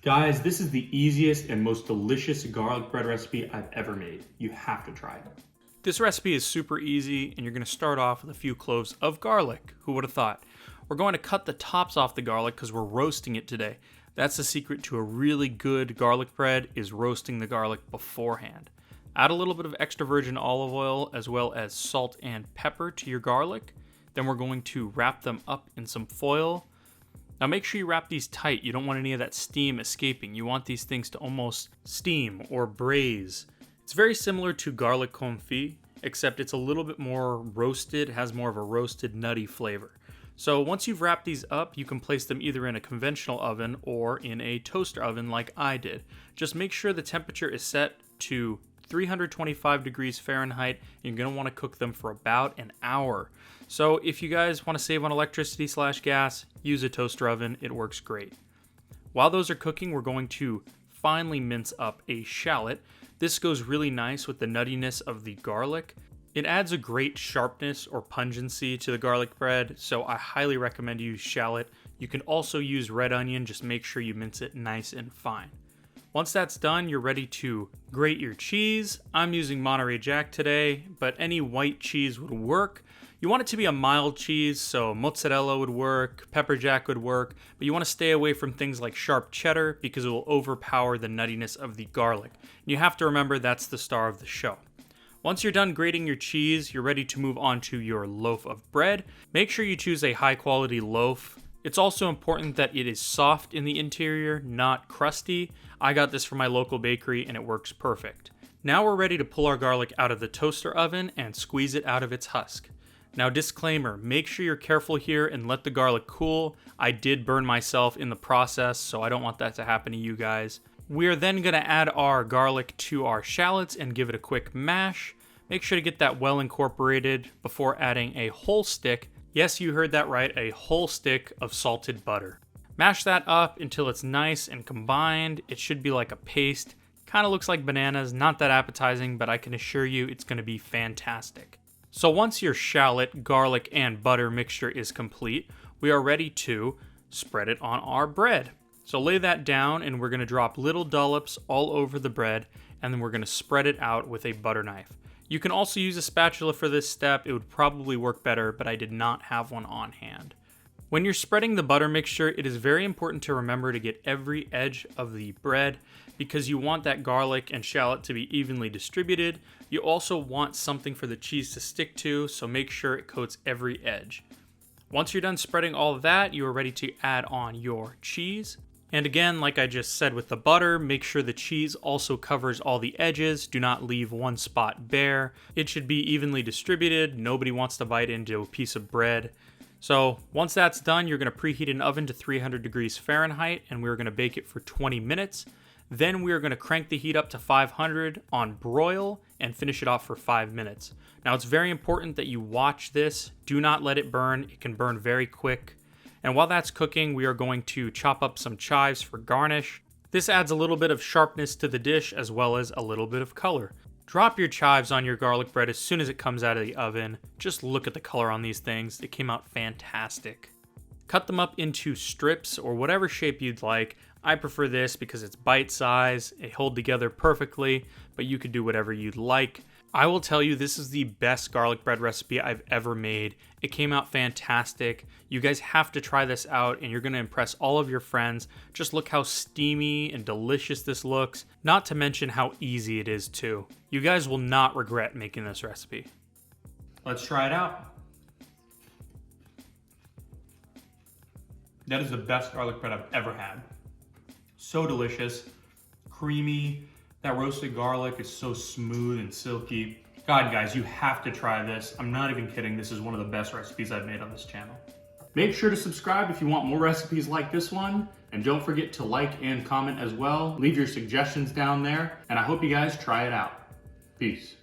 Guys, this is the easiest and most delicious garlic bread recipe I've ever made. You have to try it. This recipe is super easy, and you're going to start off with a few cloves of garlic. Who would have thought? We're going to cut the tops off the garlic because we're roasting it today. That's the secret to a really good garlic bread, is roasting the garlic beforehand. Add a little bit of extra virgin olive oil as well as salt and pepper to your garlic. Then we're going to wrap them up in some foil. Now make sure you wrap these tight. You don't want any of that steam escaping. You want these things to almost steam or braise. It's very similar to garlic confit, except it's a little bit more roasted, has more of a roasted nutty flavor. So once you've wrapped these up, you can place them either in a conventional oven or in a toaster oven like I did. Just make sure the temperature is set to 325 degrees Fahrenheit. You're going to want to cook them for about an hour. So if you guys want to save on electricity/gas, use a toaster oven. It works great. While those are cooking, we're going to finely mince up a shallot. This goes really nice with the nuttiness of the garlic. It adds a great sharpness or pungency to the garlic bread, so I highly recommend you use shallot. You can also use red onion, just make sure you mince it nice and fine. Once that's done, you're ready to grate your cheese. I'm using Monterey Jack today, but any white cheese would work. You want it to be a mild cheese, so mozzarella would work, pepper jack would work, but you want to stay away from things like sharp cheddar because it will overpower the nuttiness of the garlic. You have to remember that's the star of the show. Once you're done grating your cheese, you're ready to move on to your loaf of bread. Make sure you choose a high quality loaf. It's also important that it is soft in the interior, not crusty. I got this from my local bakery and it works perfect. Now we're ready to pull our garlic out of the toaster oven and squeeze it out of its husk. Now disclaimer, make sure you're careful here and let the garlic cool. I did burn myself in the process, so I don't want that to happen to you guys. We are then going to add our garlic to our shallots and give it a quick mash. Make sure to get that well incorporated before adding a whole stick. Yes, you heard that right, a whole stick of salted butter. Mash that up until it's nice and combined. It should be like a paste. Kind of looks like bananas, not that appetizing, but I can assure you it's going to be fantastic. So once your shallot, garlic, and butter mixture is complete, we are ready to spread it on our bread. So lay that down and we're going to drop little dollops all over the bread, and then we're going to spread it out with a butter knife. You can also use a spatula for this step. It would probably work better, but I did not have one on hand. When you're spreading the butter mixture, it is very important to remember to get every edge of the bread because you want that garlic and shallot to be evenly distributed. You also want something for the cheese to stick to, so make sure it coats every edge. Once you're done spreading all of that, you are ready to add on your cheese. And again, like I just said with the butter, make sure the cheese also covers all the edges. Do not leave one spot bare. It should be evenly distributed. Nobody wants to bite into a piece of bread. So once that's done, you're going to preheat an oven to 300 degrees Fahrenheit, and we're going to bake it for 20 minutes. Then we are going to crank the heat up to 500 on broil and finish it off for 5 minutes. Now it's very important that you watch this. Do not let it burn. It can burn very quick. And while that's cooking, we are going to chop up some chives for garnish. This adds a little bit of sharpness to the dish as well as a little bit of color. Drop your chives on your garlic bread as soon as it comes out of the oven. Just look at the color on these things. It came out fantastic. Cut them up into strips or whatever shape you'd like. I prefer this because it's bite size. They hold together perfectly, but you could do whatever you'd like. I will tell you, this is the best garlic bread recipe I've ever made. It came out fantastic. You guys have to try this out and you're going to impress all of your friends. Just look how steamy and delicious this looks, not to mention how easy it is too. You guys will not regret making this recipe. Let's try it out. That is the best garlic bread I've ever had. So delicious, creamy. That roasted garlic is so smooth and silky. God, guys, you have to try this. I'm not even kidding. This is one of the best recipes I've made on this channel. Make sure to subscribe if you want more recipes like this one. And don't forget to like and comment as well. Leave your suggestions down there. And I hope you guys try it out. Peace.